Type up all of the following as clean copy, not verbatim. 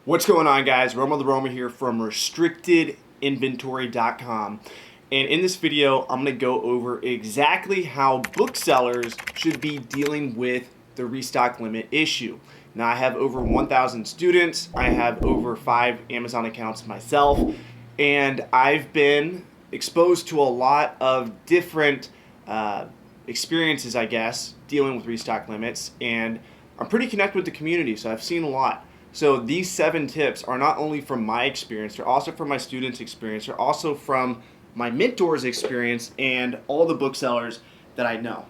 What's going on, guys? Roma the Roma here from restrictedinventory.com. And in this video, I'm going to go over exactly how booksellers should be dealing with the restock limit issue. Now, I have over 1,000 students. I have over 5 Amazon accounts myself. And I've been exposed to a lot of different experiences, I guess, dealing with restock limits. And I'm pretty connected with the community, so I've seen a lot. So these 7 tips are not only from my experience, they're also from my students' experience, they're also from my mentor's experience and all the booksellers that I know.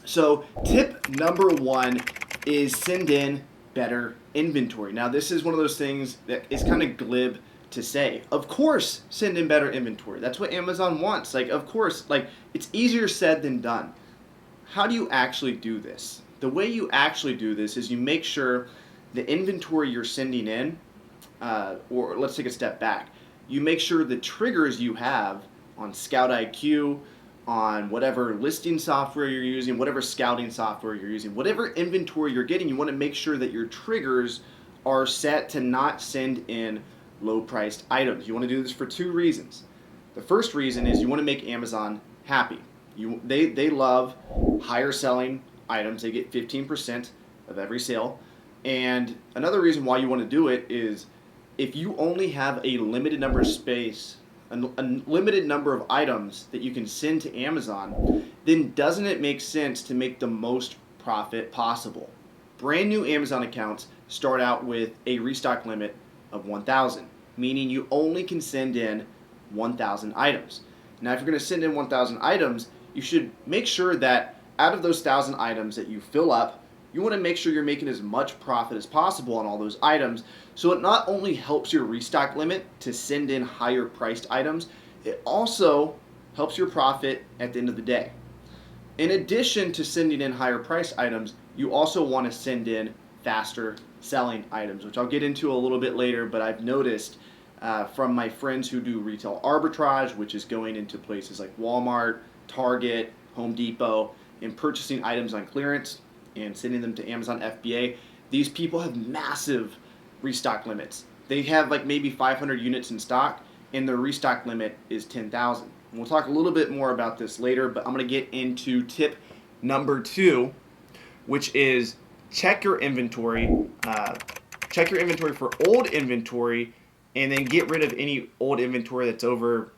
So tip number 1 is send in better inventory. Now this is one of those things that is kind of glib to say. Of course, send in better inventory. That's what Amazon wants. Of course, it's easier said than done. How do you actually do this? The way you actually do this is you make sure the inventory you're sending in, or let's take a step back. You make sure the triggers you have on ScoutIQ, on whatever listing software you're using, whatever scouting software you're using, whatever inventory you're getting, you want to make sure that your triggers are set to not send in low-priced items. You want to do this for 2 reasons. The first reason is you want to make Amazon happy. They love higher selling items. They get 15% of every sale. And another reason why you want to do it is if you only have a limited number of space, a limited number of items that you can send to Amazon, then doesn't it make sense to make the most profit possible? Brand new Amazon accounts start out with a restock limit of 1,000, meaning you only can send in 1,000 items. Now, if you're going to send in 1,000 items, you should make sure that out of those 1,000 items that you fill up, you want to make sure you're making as much profit as possible on all those items. So it not only helps your restock limit to send in higher priced items, it also helps your profit at the end of the day. In addition to sending in higher priced items, you also want to send in faster selling items, which I'll get into a little bit later, but I've noticed from my friends who do retail arbitrage, which is going into places like Walmart, Target, Home Depot, and purchasing items on clearance and sending them to Amazon FBA, these people have massive restock limits. They have maybe 500 units in stock, and their restock limit is 10,000. And we'll talk a little bit more about this later, but I'm going to get into tip number 2, which is check your inventory for old inventory, and then get rid of any old inventory that's over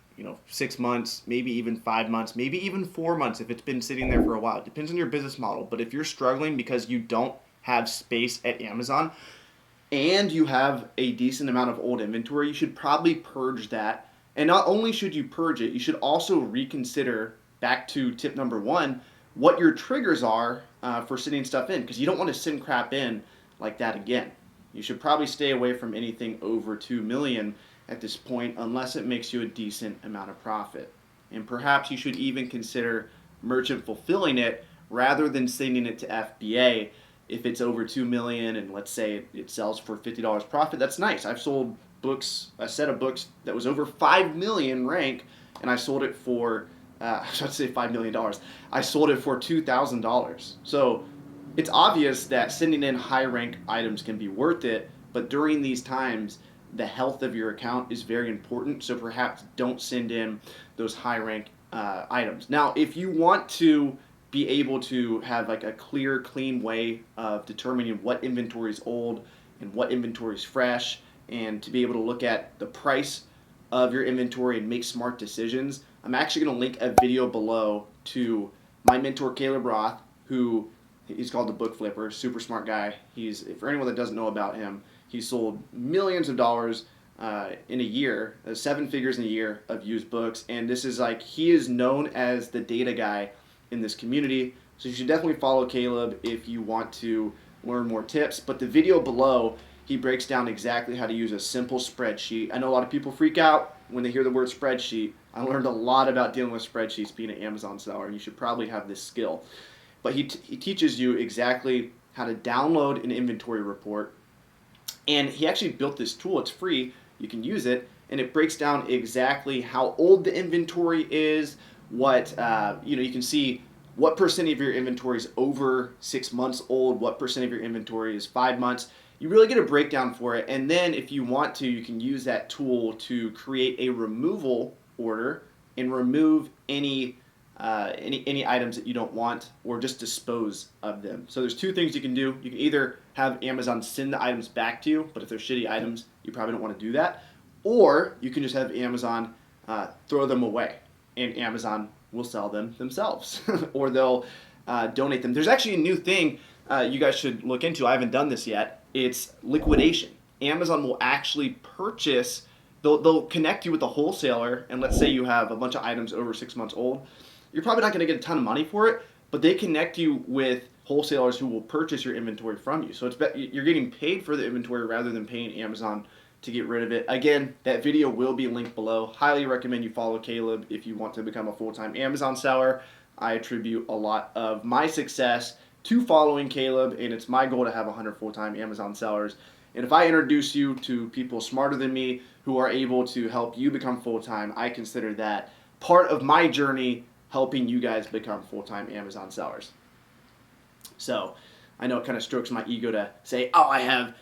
6 months, maybe even 5 months, maybe even 4 months if it's been sitting there for a while. It depends on your business model. But if you're struggling because you don't have space at Amazon and you have a decent amount of old inventory, you should probably purge that. And not only should you purge it, you should also reconsider, back to tip number 1, what your triggers are for sending stuff in, because you don't want to send crap in like that again. You should probably stay away from anything over 2 million at this point unless it makes you a decent amount of profit. And perhaps you should even consider merchant fulfilling it rather than sending it to FBA if it's over 2 million and let's say it sells for $50 profit. That's nice. I've sold a set of books that was over 5 million rank, and I sold it for I should say $5 million. I sold it for $2,000. So it's obvious that sending in high rank items can be worth it, but during these times, the health of your account is very important. So perhaps don't send in those high rank items. Now, if you want to be able to have a clear, clean way of determining what inventory is old and what inventory is fresh, and to be able to look at the price of your inventory and make smart decisions, I'm actually going to link a video below to my mentor Caleb Roth, who he's called the Book Flipper, super smart guy. For anyone that doesn't know about him, he sold millions of dollars in a year, 7 figures in a year of used books, and this is he is known as the data guy in this community. So you should definitely follow Caleb if you want to learn more tips. But the video below, he breaks down exactly how to use a simple spreadsheet. I know a lot of people freak out when they hear the word spreadsheet. I learned a lot about dealing with spreadsheets being an Amazon seller, and you should probably have this skill. But he teaches you exactly how to download an inventory report, and he actually built this tool. It's free. You can use it, and it breaks down exactly how old the inventory is, what you can see what percent of your inventory is over 6 months old, what percent of your inventory is 5 months. You really get a breakdown for it, and then if you want to, you can use that tool to create a removal order and remove any items that you don't want, or just dispose of them. So there's two things you can do. You can either have Amazon send the items back to you, but if they're shitty items, you probably don't want to do that. Or you can just have Amazon throw them away, and Amazon will sell them themselves, or they'll donate them. There's actually a new thing you guys should look into. I haven't done this yet. It's liquidation. Amazon will actually purchase. They'll connect you with a wholesaler, and let's say you have a bunch of items over 6 months old. You're probably not going to get a ton of money for it, but they connect you with wholesalers who will purchase your inventory from you. So you're getting paid for the inventory rather than paying Amazon to get rid of it. Again, that video will be linked below. Highly recommend you follow Caleb if you want to become a full-time Amazon seller. I attribute a lot of my success to following Caleb, and it's my goal to have 100 full-time Amazon sellers. And if I introduce you to people smarter than me who are able to help you become full-time, I consider that part of my journey helping you guys become full-time Amazon sellers. So I know it kind of strokes my ego to say, oh, I have,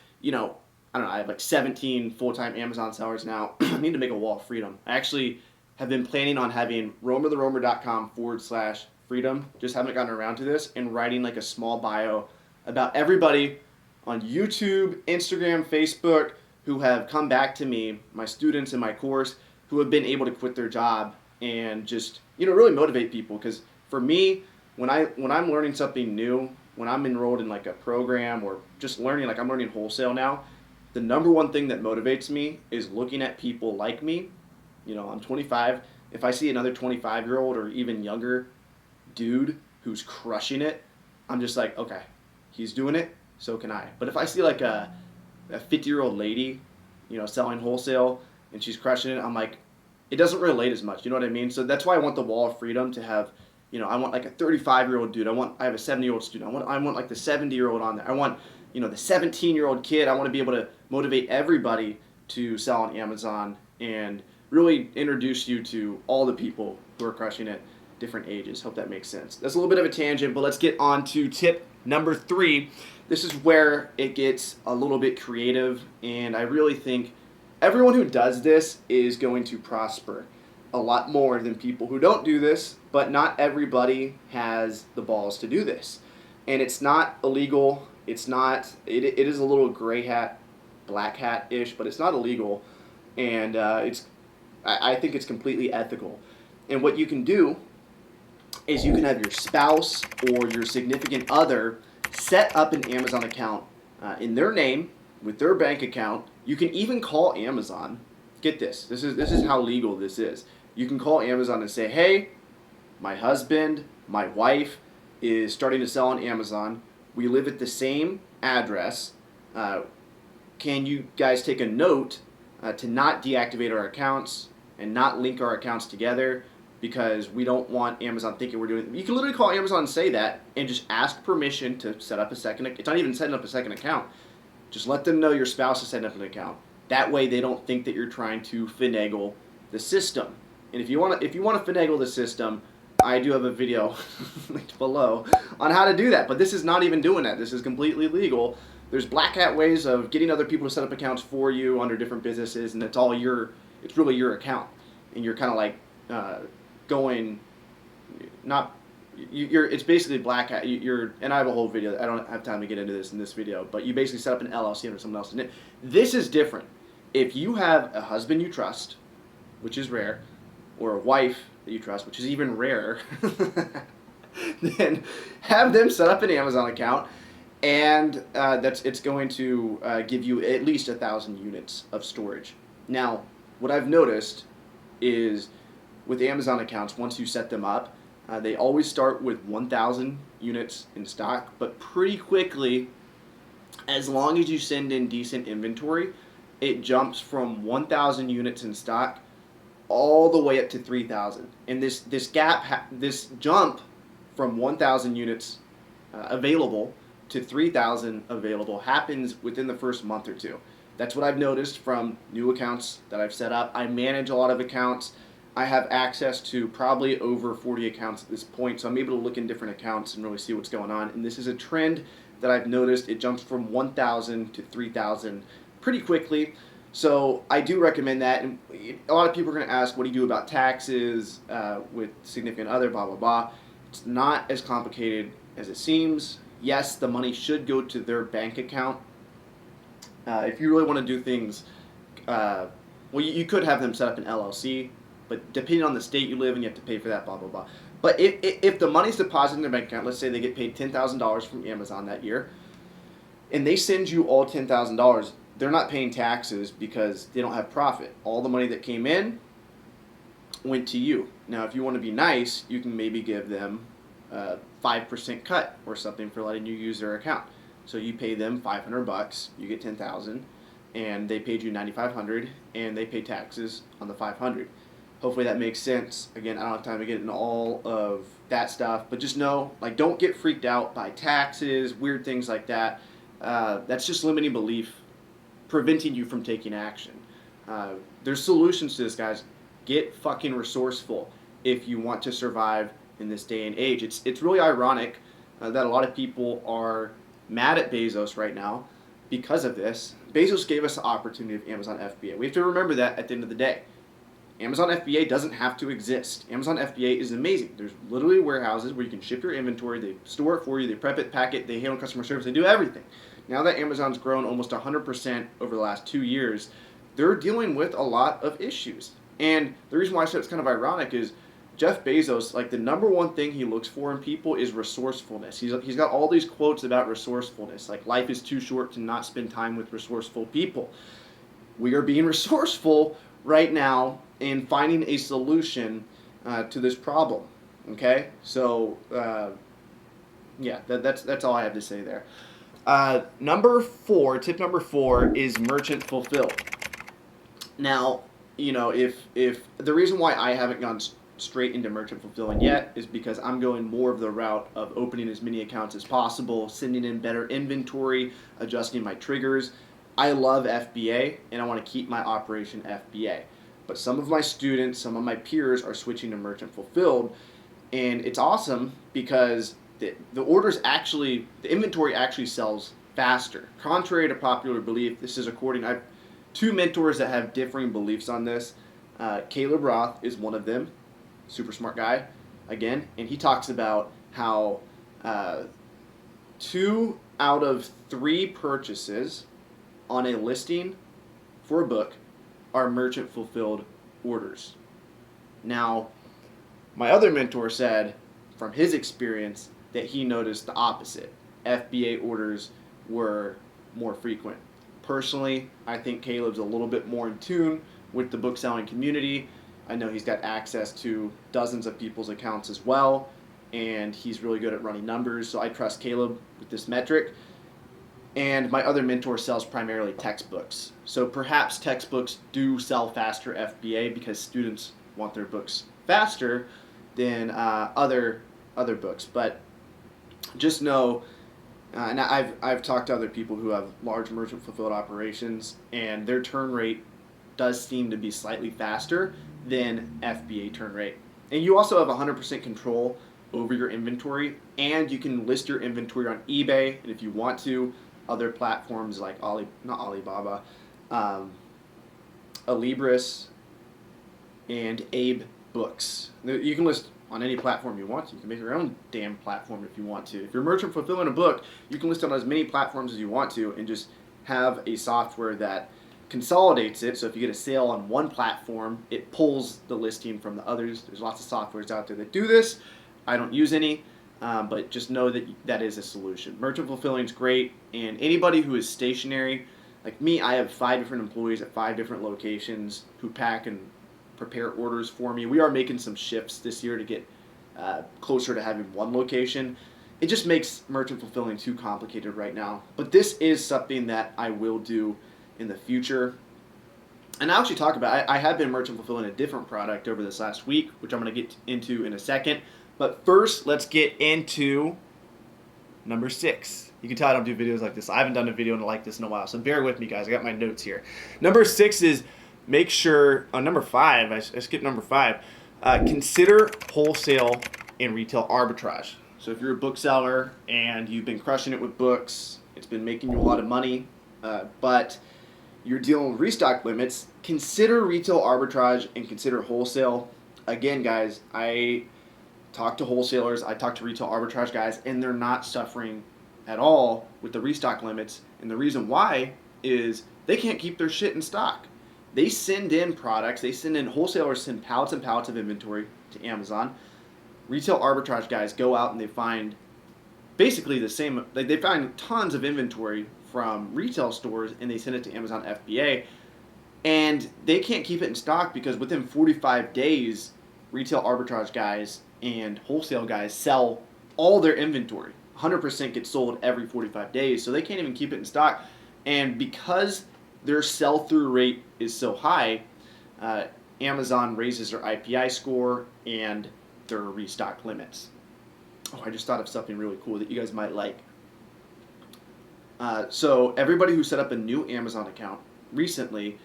I have like 17 full-time Amazon sellers now. I need to make a wall of freedom. I actually have been planning on having romertheromer.com/freedom. Just haven't gotten around to this, and writing like a small bio about everybody on YouTube, Instagram, Facebook, who have come back to me, my students in my course, who have been able to quit their job and just, really motivate people. Because for me, when I'm learning something new, when I'm enrolled in like a program or just learning, like I'm learning wholesale now, the number one thing that motivates me is looking at people like me. I'm 25. If I see another 25-year-old or even younger dude who's crushing it, I'm just like, okay, he's doing it, so can I. But if I see like a 50-year-old lady, selling wholesale, and she's crushing it, I'm like, it doesn't relate as much. You know what I mean? So that's why I want the wall of freedom to have, I want like a 35-year-old dude. I have a 70-year-old student. I want like the 70-year-old on there. I want, the 17-year-old kid. I want to be able to motivate everybody to sell on Amazon and really introduce you to all the people who are crushing it, different ages. Hope that makes sense. That's a little bit of a tangent, but let's get on to tip number 3. This is where it gets a little bit creative, and I really think everyone who does this is going to prosper a lot more than people who don't do this, but not everybody has the balls to do this. And it's not illegal. It is a little gray hat, black hat-ish, but it's not illegal. And I think it's completely ethical. And what you can do is you can have your spouse or your significant other set up an Amazon account in their name with their bank account. You can even call Amazon. Get this. This is how legal this is. You can call Amazon and say, hey, my husband, my wife is starting to sell on Amazon. We live at the same address. Can you guys take a note to not deactivate our accounts and not link our accounts together, because we don't want Amazon thinking we're doing it. You can literally call Amazon and say that and just ask permission to set up a second. It's not even setting up a second account. Just let them know your spouse is setting up an account. That way they don't think that you're trying to finagle the system. And if you want to finagle the system, I do have a video linked below on how to do that. But this is not even doing that. This is completely legal. There's black hat ways of getting other people to set up accounts for you under different businesses, and it's really your account. And you're kind of like it's basically black hat. And I have a whole video. I don't have time to get into this in this video, but you basically set up an LLC under someone else's name. This is different. If you have a husband you trust, which is rare, or a wife that you trust, which is even rarer, then have them set up an Amazon account, and it's going to give you at least 1,000 units of storage. Now, what I've noticed is with Amazon accounts, once you set them up, they always start with 1,000 units in stock, but pretty quickly, as long as you send in decent inventory, it jumps from 1,000 units in stock all the way up to 3,000. And this jump from 1,000 units available to 3,000 available happens within the first month or two. That's what I've noticed from new accounts that I've set up. I manage a lot of accounts. I have access to probably over 40 accounts at this point, so I'm able to look in different accounts and really see what's going on. And this is a trend that I've noticed. It jumps from 1,000 to 3,000 pretty quickly. So I do recommend that. And a lot of people are going to ask, what do you do about taxes with significant other, blah, blah, blah. It's not as complicated as it seems. Yes, the money should go to their bank account. If you really want to do things, well, you could have them set up an LLC, but depending on the state you live in, you have to pay for that, blah, blah, blah. But if the money's deposited in their bank account, let's say they get paid $10,000 from Amazon that year, and they send you all $10,000, they're not paying taxes because they don't have profit. All the money that came in went to you. Now, if you want to be nice, you can maybe give them a 5% cut or something for letting you use their account. So you pay them $500, you get $10,000, and they paid you $9,500, and they pay taxes on the $500. Hopefully that makes sense. Again, I don't have time to get into all of that stuff, but just know, like, don't get freaked out by taxes, weird things like that. That's just limiting belief, preventing you from taking action. There's solutions to this, guys. Get fucking resourceful if you want to survive in this day and age. It's really ironic that a lot of people are mad at Bezos right now because of this. Bezos gave us the opportunity of Amazon FBA. We have to remember that at the end of the day. Amazon FBA doesn't have to exist. Amazon FBA is amazing. There's literally warehouses where you can ship your inventory, they store it for you, they prep it, pack it, they handle customer service, they do everything. Now that Amazon's grown almost 100% over the last 2 years, they're dealing with a lot of issues. And the reason why I said it's kind of ironic is Jeff Bezos, like, the number one thing he looks for in people is resourcefulness. He's got all these quotes about resourcefulness, like life is too short to not spend time with resourceful people. We are being resourceful right now in finding a solution to this problem. Okay, so yeah, that's all I have to say there. Tip number 4 is merchant fulfilled. Now, you know, if the reason why I haven't gone straight into merchant fulfilling yet is because I'm going more of the route of opening as many accounts as possible, sending in better inventory, adjusting my triggers. I love FBA and I want to keep my operation FBA. But some of my students, some of my peers are switching to merchant fulfilled, and it's awesome because the inventory actually sells faster. Contrary to popular belief, this is according, I have 2 mentors that have differing beliefs on this. Caleb Roth is one of them, super smart guy, again, and he talks about how 2 out of 3 purchases on a listing for a book are merchant fulfilled orders. Now, my other mentor said from his experience that he noticed the opposite. FBA orders were more frequent. Personally, I think Caleb's a little bit more in tune with the book selling community. I know he's got access to dozens of people's accounts as well, and he's really good at running numbers, so I trust Caleb with this metric. And my other mentor sells primarily textbooks. So perhaps textbooks do sell faster FBA because students want their books faster than other books. But just know, and I've talked to other people who have large merchant fulfilled operations, and their turn rate does seem to be slightly faster than FBA turn rate. And you also have 100% control over your inventory, and you can list your inventory on eBay, and if you want to, other platforms like Alibris, and Abe Books. You can list on any platform you want to. You can make your own damn platform if you want to. If you're merchant fulfilling a book, you can list on as many platforms as you want to and just have a software that consolidates it. So if you get a sale on one platform, it pulls the listing from the others. There's lots of softwares out there that do this. I don't use any. But just know that that is a solution. Merchant fulfilling is great, and anybody who is stationary, like me, I have 5 different employees at 5 different locations who pack and prepare orders for me. We are making some shifts this year to get closer to having one location. It just makes merchant fulfilling too complicated right now. But this is something that I will do in the future. And I'll actually talk about, I have been merchant fulfilling a different product over this last week, which I'm going to get into in a second. But first, let's get into number 6. You can tell I don't do videos like this. I haven't done a video like this in a while, so bear with me, guys. I got my notes here. Number 6 is make sure on number 5, I skipped number 5, consider wholesale and retail arbitrage. So if you're a bookseller and you've been crushing it with books, it's been making you a lot of money, but you're dealing with restock limits, consider retail arbitrage and consider wholesale. Again, guys, I talk to wholesalers, I talk to retail arbitrage guys, and they're not suffering at all with the restock limits. And the reason why is they can't keep their shit in stock. They send in products, wholesalers send pallets and pallets of inventory to Amazon. Retail arbitrage guys go out and they find basically the same, like they find tons of inventory from retail stores and they send it to Amazon FBA, and they can't keep it in stock because within 45 days, retail arbitrage guys and wholesale guys sell all their inventory. 100% gets sold every 45 days, so they can't even keep it in stock. And because their sell-through rate is so high, Amazon raises their IPI score and their restock limits. Oh, I just thought of something really cool that you guys might like. So everybody who set up a new Amazon account recently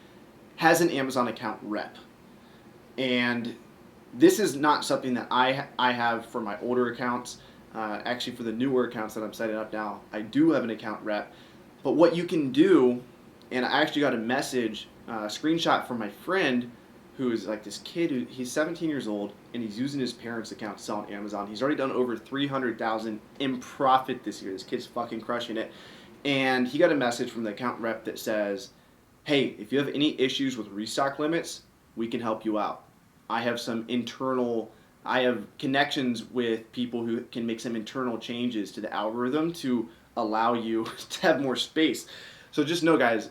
has an Amazon account rep. And this is not something that I have for my older accounts. Actually, for the newer accounts that I'm setting up now, I do have an account rep. But what you can do, and I actually got a message, screenshot from my friend who is like this kid, he's 17 years old, and he's using his parents' account to sell on Amazon. He's already done over $300,000 in profit this year. This kid's fucking crushing it. And he got a message from the account rep that says, hey, if you have any issues with restock limits, we can help you out. I have connections with people who can make some internal changes to the algorithm to allow you to have more space. So just know, guys,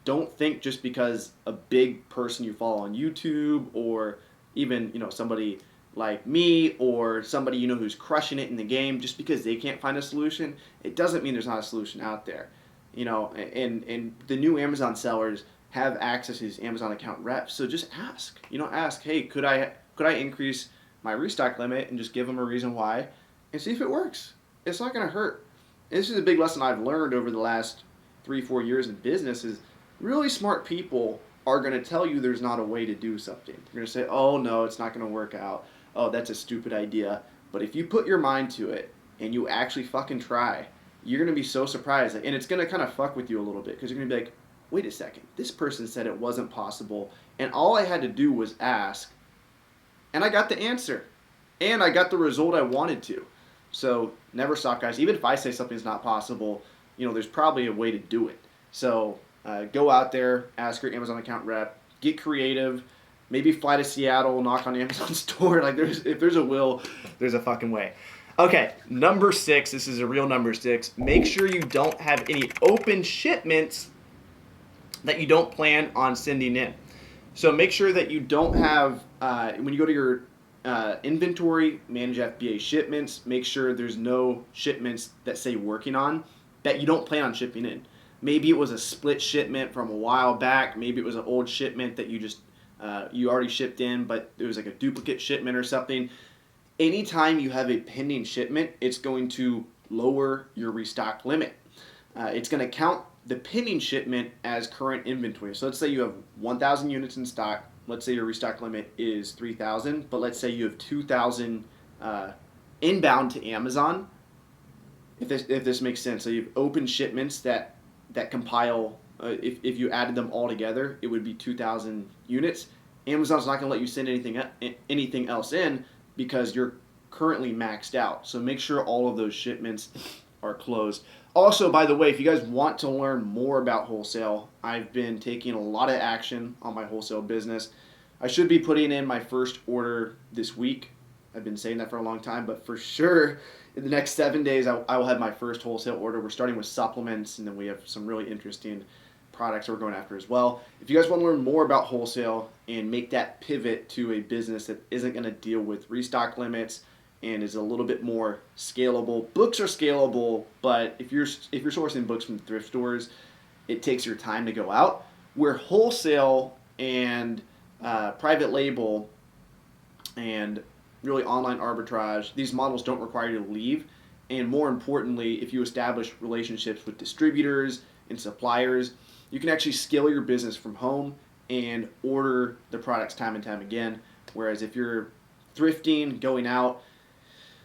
don't think just because a big person you follow on YouTube or even somebody like me or somebody who's crushing it in the game, just because they can't find a solution, it doesn't mean there's not a solution out there. And the new Amazon sellers have access to these Amazon account reps. So just ask. Ask, hey, could I increase my restock limit, and just give them a reason why and see if it works. It's not going to hurt. And this is a big lesson I've learned over the last 3-4 years in business is really smart people are going to tell you there's not a way to do something. You're going to say, oh, no, it's not going to work out. Oh, that's a stupid idea. But if you put your mind to it and you actually fucking try, you're going to be so surprised. And it's going to kind of fuck with you a little bit because you're going to be like, wait a second, this person said it wasn't possible. And all I had to do was ask. And I got the answer. And I got the result I wanted to. So never stop, guys. Even if I say something's not possible, there's probably a way to do it. So go out there, ask your Amazon account rep, get creative, maybe fly to Seattle, knock on Amazon's door. If there's a will, there's a fucking way. Okay, number 6, this is a real number 6. Make sure you don't have any open shipments that you don't plan on sending in. So make sure that you don't have, when you go to your inventory, manage FBA shipments, make sure there's no shipments that say working on that you don't plan on shipping in. Maybe it was a split shipment from a while back. Maybe it was an old shipment that you already shipped in, but it was like a duplicate shipment or something. Anytime you have a pending shipment, it's going to lower your restock limit. It's going to count the pending shipment as current inventory. So let's say you have 1,000 units in stock. Let's say your restock limit is 3,000, but let's say you have 2,000 inbound to Amazon. If this makes sense, so you have open shipments that compile. If you added them all together, it would be 2,000 units. Amazon's not going to let you send anything else in because you're currently maxed out. So make sure all of those shipments are closed. Also, by the way, if you guys want to learn more about wholesale, I've been taking a lot of action on my wholesale business. I should be putting in my first order this week. I've been saying that for a long time, but for sure, in the next 7 days, I will have my first wholesale order. We're starting with supplements, and then we have some really interesting products that we're going after as well. If you guys want to learn more about wholesale and make that pivot to a business that isn't going to deal with restock limits and is a little bit more scalable. Books are scalable, but if you're sourcing books from thrift stores, it takes your time to go out. Where wholesale and private label and really online arbitrage, these models don't require you to leave. And more importantly, if you establish relationships with distributors and suppliers, you can actually scale your business from home and order the products time and time again. Whereas if you're thrifting, going out,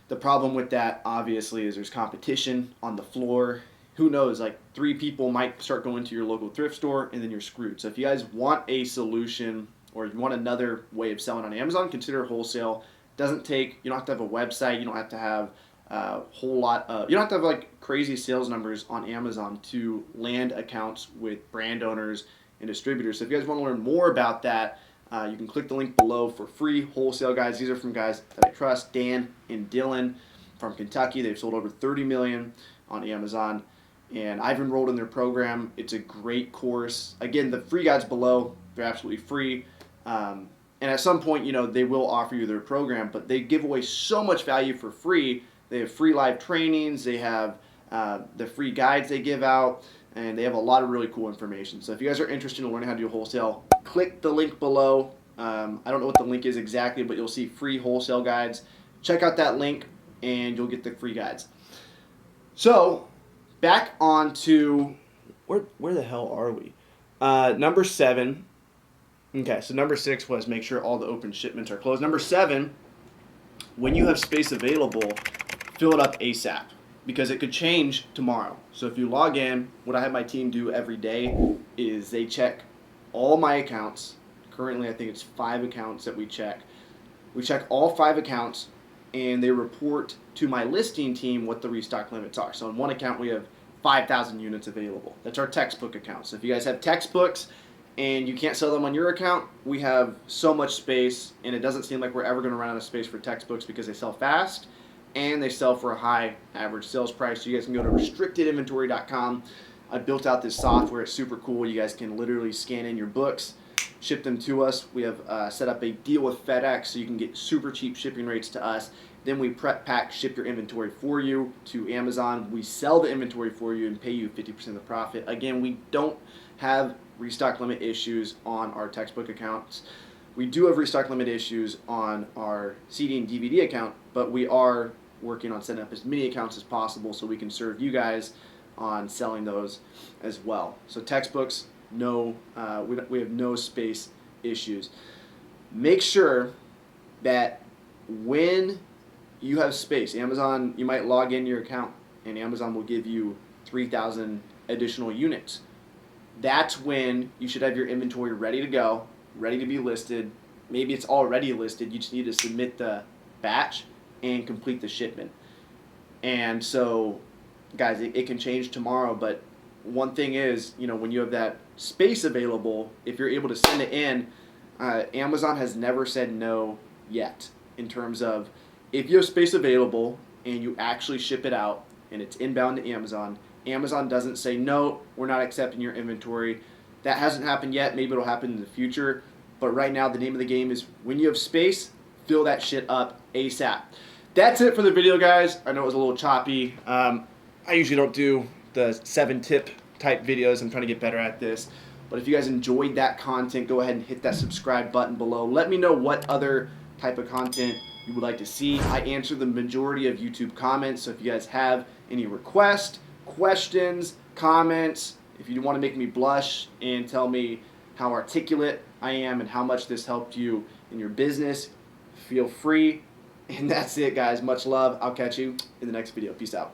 the problem with that obviously is there's competition on the floor. Who knows, like 3 people might start going to your local thrift store and then you're screwed. So if you guys want a solution or you want another way of selling on Amazon, consider wholesale. Doesn't take, you don't have to have a website, you don't have to have a whole lot of, you don't have to have like crazy sales numbers on Amazon to land accounts with brand owners and distributors. So if you guys want to learn more about that, you can click the link below for free wholesale guides. These are from guys that I trust, Dan and Dylan from Kentucky. They've sold over 30 million on Amazon, and I've enrolled in their program. It's a great course. Again, the free guides below, they're absolutely free. And at some point, you know, they will offer you their program, but they give away so much value for free. They have free live trainings. They have the free guides they give out, and they have a lot of really cool information. So if you guys are interested in learning how to do wholesale, click the link below. I don't know what the link is exactly, but you'll see free wholesale guides. Check out that link, and you'll get the free guides. So back on to, where the hell are we? Number 7. Okay, so number 6 was make sure all the open shipments are closed. Number 7, when you have space available, fill it up ASAP because it could change tomorrow. So if you log in, what I have my team do every day is they check all my accounts. Currently, I think it's 5 accounts that we check. We check all 5 accounts, and they report to my listing team what the restock limits are. So on one account, we have 5,000 units available. That's our textbook account. So if you guys have textbooks and you can't sell them on your account, we have so much space, and it doesn't seem like we're ever going to run out of space for textbooks because they sell fast and they sell for a high average sales price. So you guys can go to restrictedinventory.com. I built out this software. It's super cool. You guys can literally scan in your books, ship them to us. We have set up a deal with FedEx so you can get super cheap shipping rates to us. Then we prep, pack, ship your inventory for you to Amazon. We sell the inventory for you and pay you 50% of the profit. Again, we don't have restock limit issues on our textbook accounts. We do have restock limit issues on our CD and DVD account, but we are working on setting up as many accounts as possible so we can serve you guys on selling those as well. So textbooks, no, we have no space issues. Make sure that when you have space, Amazon, you might log in your account and Amazon will give you 3,000 additional units. That's when you should have your inventory ready to go, ready to be listed. Maybe it's already listed. You just need to submit the batch and complete the shipment. And so, guys, it can change tomorrow, but one thing is, you know, when you have that space available, if you're able to send it in, Amazon has never said no yet in terms of if you have space available and you actually ship it out and it's inbound to Amazon, Amazon doesn't say, no, we're not accepting your inventory. That hasn't happened yet. Maybe it'll happen in the future. But right now, the name of the game is when you have space, fill that shit up ASAP. That's it for the video, guys. I know it was a little choppy. I usually don't do the 7-tip type videos. I'm trying to get better at this. But if you guys enjoyed that content, go ahead and hit that subscribe button below. Let me know what other type of content you would like to see. I answer the majority of YouTube comments, so if you guys have any requests, questions, comments, if you want to make me blush and tell me how articulate I am and how much this helped you in your business, feel free. And that's it, guys. Much love. I'll catch you in the next video. Peace out.